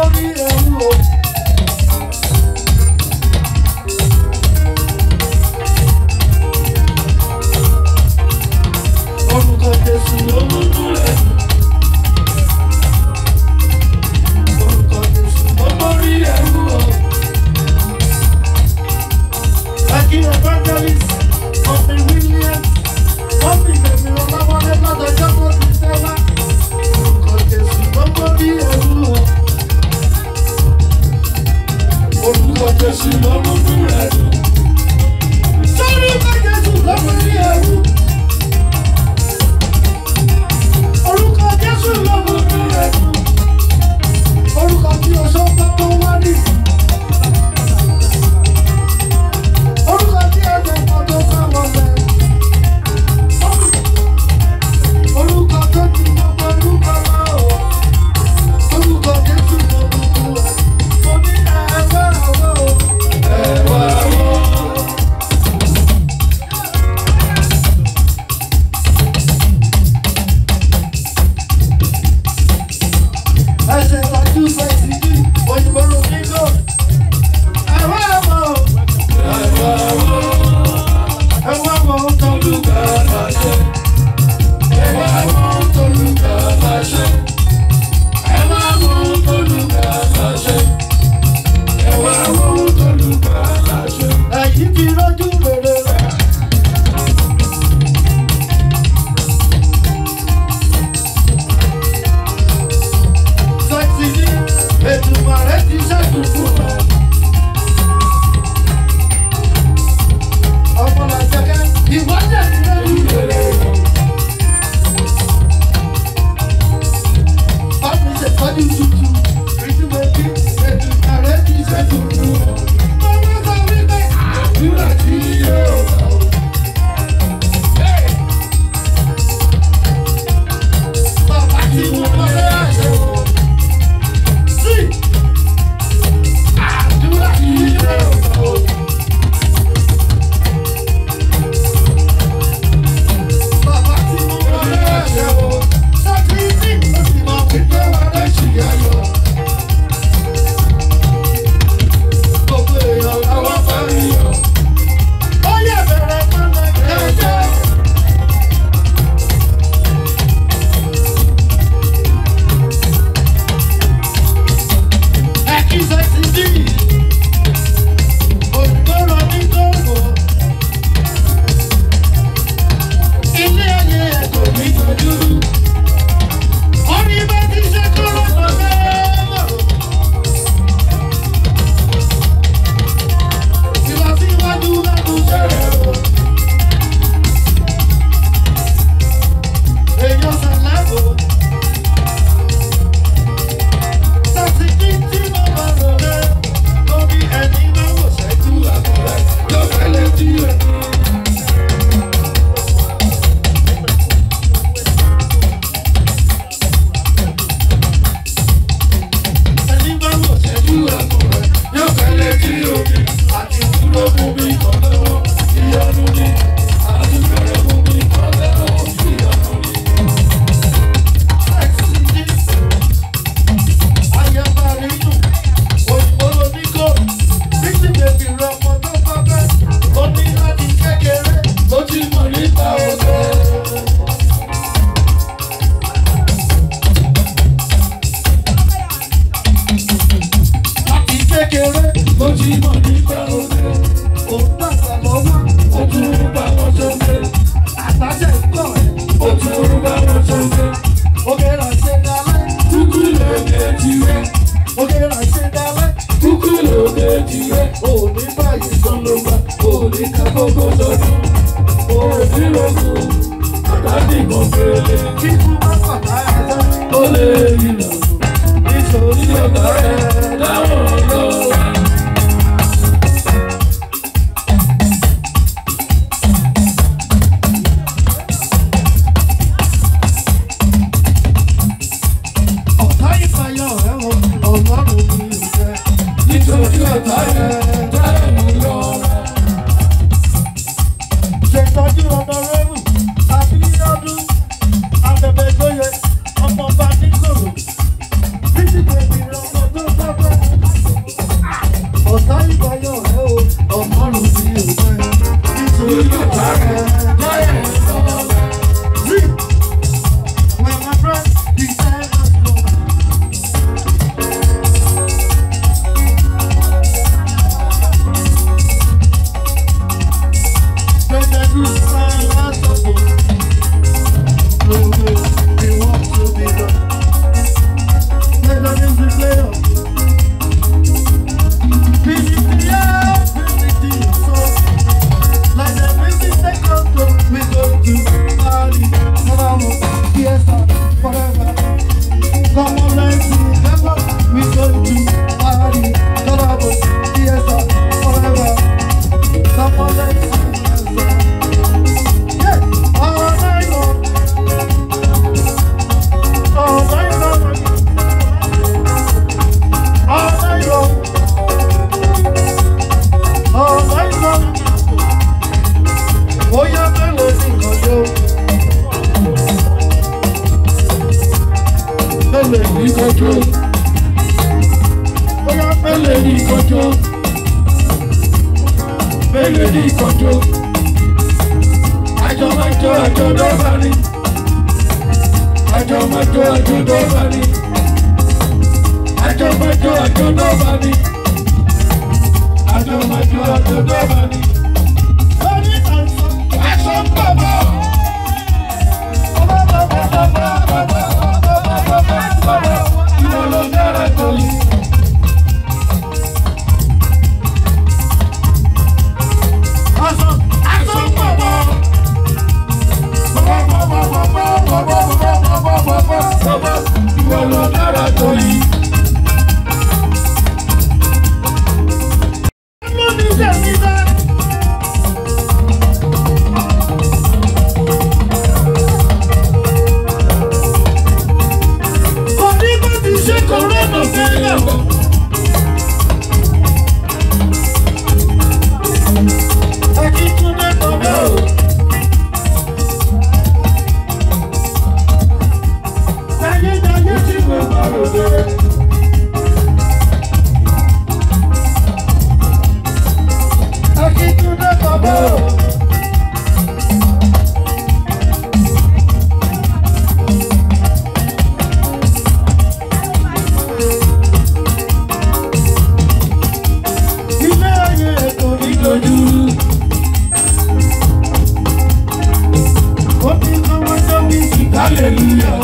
borí ẹrú o. Orúkọ Jésù ló múnú rẹ̀ dùn. Orúkọ Jésù ló borí ẹrú o. Aki evangelist, Mọ̀mí Williams, Mọ̀mí Bẹ̀mí Ọláwọlé lọ́dọ̀ọ́jọ́ tó ti tẹ́lá. Orúkọ Jésù ló borí ẹrú o. Orúkọ Jésù ló múnú rẹ̀ dùn. Orúkọ Jésù ló borí ẹrú. Orúkọ Jésù ló múnú rẹ̀ dùn. Orúkọ tí o sọ pé tó wá ní. Orúkọ tí ẹ̀jẹ̀ kan tó fẹ́ wọlé. Orúkọ tó ti gbogbo orúkọ wá o. Orúkọ Jésù ló múnú rẹ̀ dùn. Mo ní ẹ̀wá àwọ̀ o. Ẹ̀wá àwọ̀. Ẹsẹ̀ ìtajú fẹ̀sì bí òyìnbó ló ní gò. Ẹ̀wá àwọ̀ o. Ẹ̀wá àwọ̀. Ẹ̀wá àwọ̀ tó lùgbà láṣẹ. Ẹ̀wá àwọ̀ tó lùgbà láṣẹ. Ẹ̀wá àwọ̀ tó lùgbà láṣẹ. Ẹ̀wá àwọ̀ tó lùgbà láṣẹ. Ẹ̀yìn ti rọ́jú rere rẹ̀. Sẹ́tì ní Èdùmàrè ti ṣẹ́gun fún ọ. Ọmọ làjẹkẹ́ ìwádìí ti rẹ́jú rere rẹ̀. Bámi ṣe tọ́jú tutù, ìdúmọ̀bí Èdùmàrè ti ṣẹ́gun fún ọ. Ọmọ sọ wípé àdúrà tí yóò gbà ó. Bàbá tí mo lọ́lé àyẹ̀wò. Sí! Àdúrà tí yóò gbà ó. Bàbá tí mo lọ́lé àyẹ̀wò. Sọ́kìtì ó sì mọ̀ wípé wà lẹ́sì ayọ̀. Gbogbo èèyàn làwọn bá rí ọ. Ó yẹ bẹ̀rẹ̀ pẹ́lẹ́ kẹ́kẹ́. Ẹ̀kíṣẹ́ ti dì í. Òyìnbó ní gbòòrò. Ilé ayé ẹ̀kọ́ ní gbòdúrú. Orí bá ti ṣe kúrò lọ́lẹ́. Ìlọsíwájú lẹ́nu ṣẹlẹ̀ o. Èèyàn ṣẹlẹ̀ o. Sátidé tí mo bá lòlẹ́. Lórí ẹni máa wò ṣẹ́jú àkùrẹ́. Yóò fẹ́lẹ́ tí o ní. Ẹni máa wò ṣẹ́jú àkùrẹ́. Yóò fẹ́lẹ́ tí o ní. Àti dúró fún mi kan lọ́wọ́. Ìyanu ni. Àti bẹ̀rẹ̀ fún mi kan lọ́wọ́. Ìyanu ni. Sátidé. Ayaba nínú. Òyìnbó ló ní kó. Títí bèbí rẹ ọmọ tó bá bẹ́. Ó ní láti kékeré. Ó ti mọ̀ nípa ọ̀gá. Láti kékeré. Ó ti mọ̀ nípa ọ̀gá. Òun dàgbà lọ́wọ́. Ó tún ń bá wọn tó gbé. Àtàjẹ ń kọ̀ ẹ́. Ó tún ń bá wọn tó gbé. Oge rà ṣe dalẹ̀. Kúkú lóge tirẹ̀. Oge rà ṣe dalẹ̀. Kúkú lóge tirẹ̀. Òní báyìí sọ ló gbà. Òní ká gbogbo sọdún. Òní lógún. Àtàdé kan fèrè. Kíkú má pàtà ẹ̀dá. Ó lè rí lọ. Nítorí ọ̀gá rẹ̀ láwọn ọlọ́wà. Ọ̀tá ìfàyọ̀ ẹ̀wọ̀n ọ̀gbọ́n mi ò fẹ́. Nítorí ọ̀tá rẹ̀ dáhùn lọ́wọ́. Ṣètọ́jú ọmọ rẹ́rù, Abíọ́dún, Abẹ̀bẹ̀ Gbóyè, ọmọ bá ní kòrò. Títí bèbí ọmọ tó ní ìkọjọ́. Àjọ máa jó àjọ dọ́gba ni. Àjọ máa jó àjọ dọ́gba ni. Àjọ máa jó àjọ dọ́gba ni. Àjọ máa jó àjọ dọ́gba ni. Lórí aṣọ ń bọ̀ bọ̀. Ìwọ ló dára tó yìí. Ìwọ ló dára tó yìí. Hallelujah.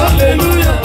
Hallelujah.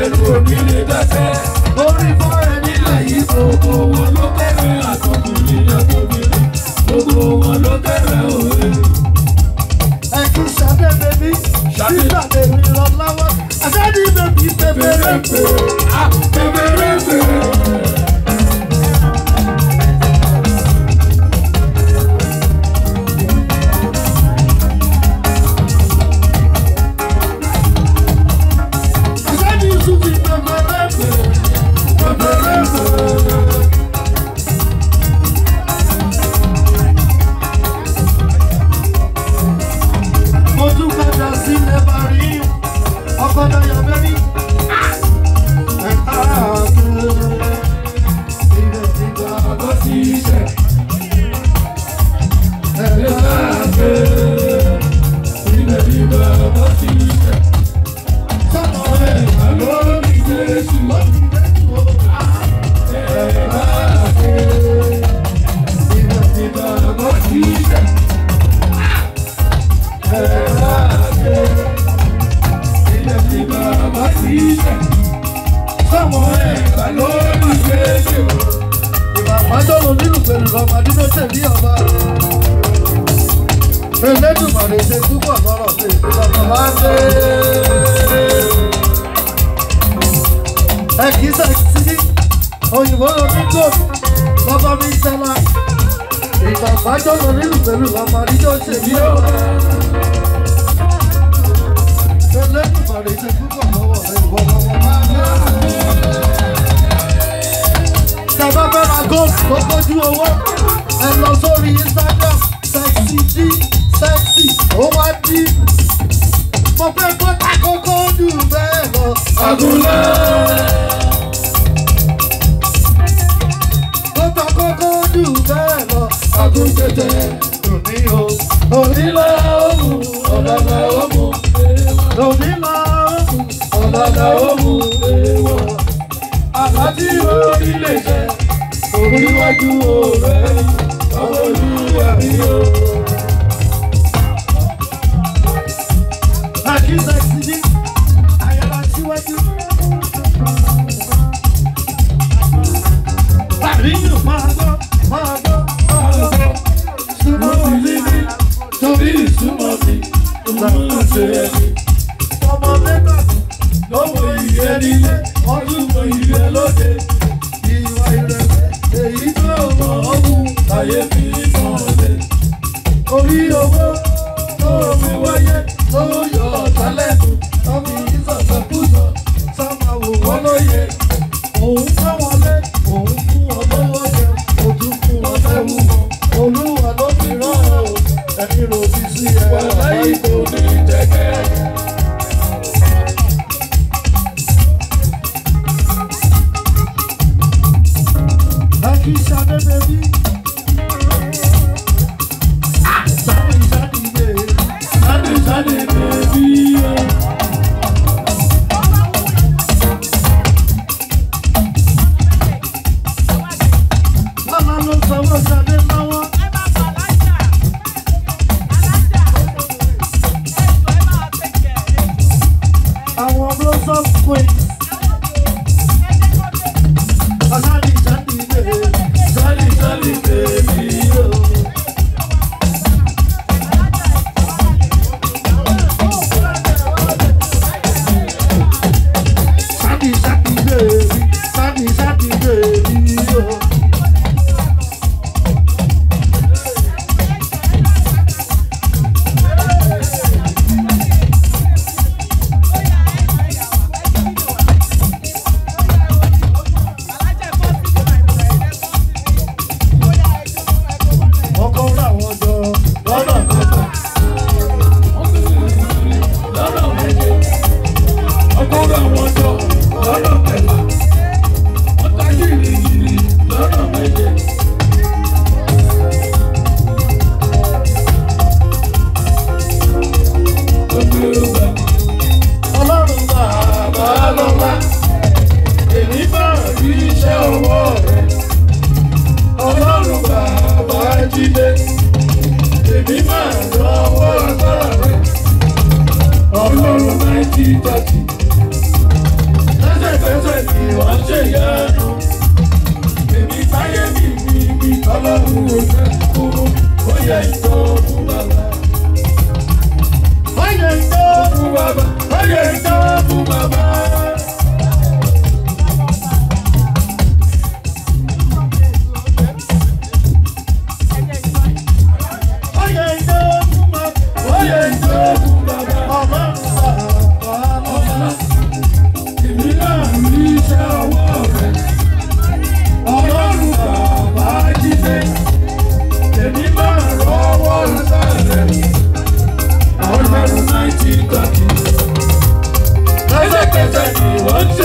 ẹnu òbí lè dákẹ́. Orí fọ́ ẹni lẹ́yìn gbogbo wọn ló kẹ́rẹ́ àtọkùnrin àtọkùnrin gbogbo wọn ló kẹ́rẹ́ òwe. Ẹ kí Ṣadé bèbí sísà bèbí lọ lọ́wọ́. Àṣàdí bèbí pépérépé. Pépérépé.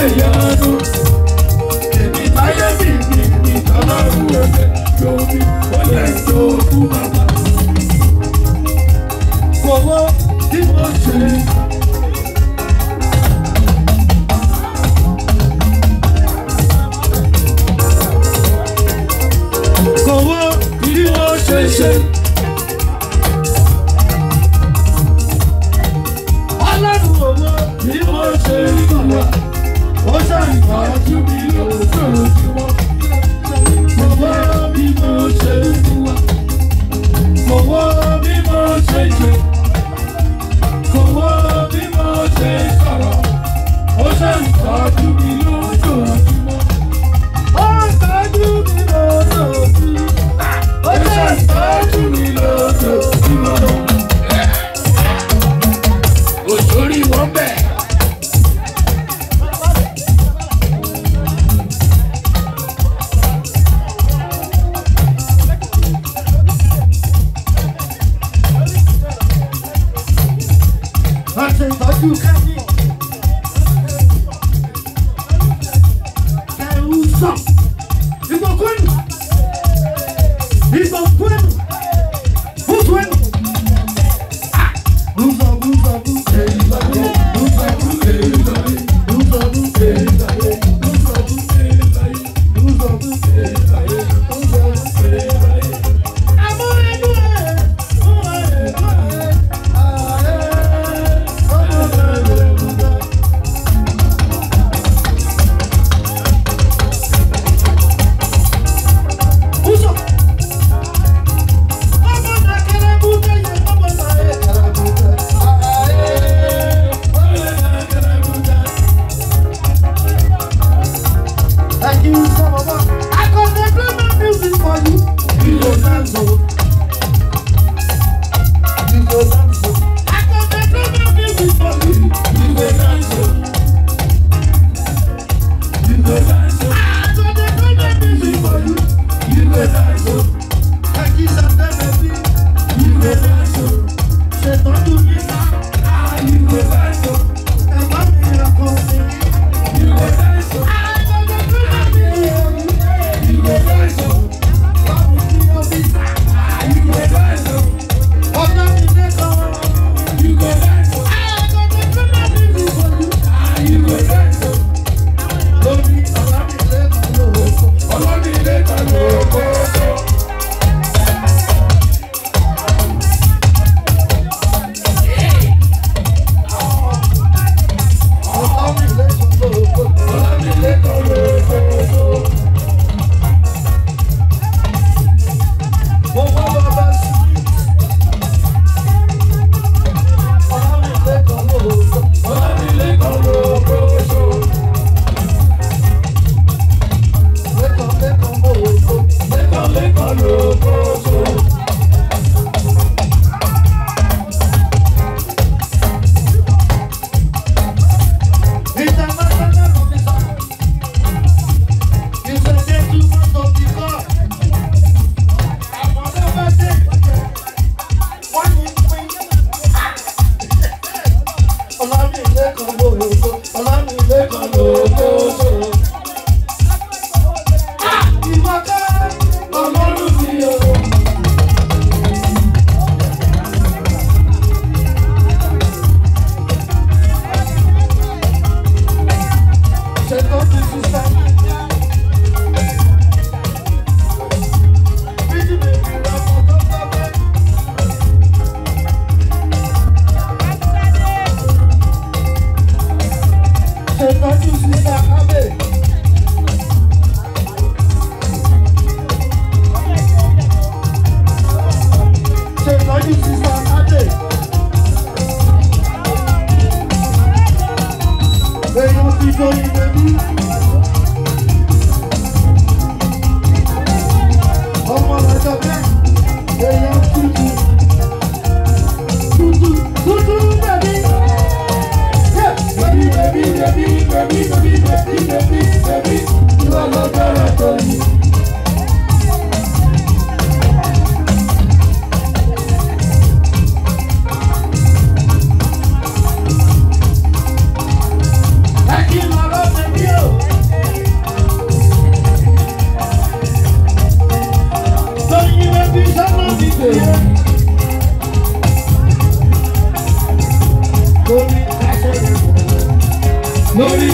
lè yanu. Èmi táyé mi tọ́lọ́run ẹ̀fẹ̀ lómi ó lè tó kú bàbá. Fọwọ́ tí mo ṣe. Fọwọ́ tí mo ṣe. Ọlọ́run owó tí mo ṣe ìwà. Ó ṣàìtọ́jú mi lójoojúmọ́. Fọwọ́ bí mo ṣe ìwà. Fọwọ́ bí mo ṣe ṣe. Fọwọ́ bí mo ṣe sọ̀rọ̀. Ó ṣàìtọ́jú mi lójoojúmọ́. Ó ṣàìtọ́jú mi lójoojúmọ́. Ó ṣàìtọ́jú mi lójoojúmọ́. Òṣòrí wọn bẹ̀. Àṣẹ ìtọ́jú kẹ́yìn. Kẹ́hù sàn. Ìgbọ̀kúnù. Ìgbọ̀kúnù. Bùtùnù. Bùsọ̀bùsọ̀bù. Èyíláyé. Bùsọ̀bù èyíláyé. Bùsọ̀bù èyíláyé. Bùsọ̀bù èyíláyé. Bùsọ̀bù èyíláyé. Bùsọ̀bù èyíláyé. Àmọ́ ẹnu ẹ̀. Ọmọ ẹnu ẹ̀.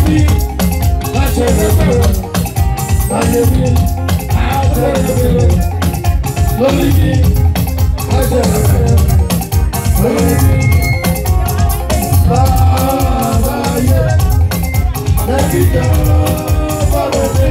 mi, má ṣe bẹ̀rẹ̀, láyé mi, á bẹ̀rẹ̀. Lórí mi, má ṣe bẹ̀rẹ̀, lórí mi. Bàbá yẹ, lẹ́yìn tó bá lọ dé.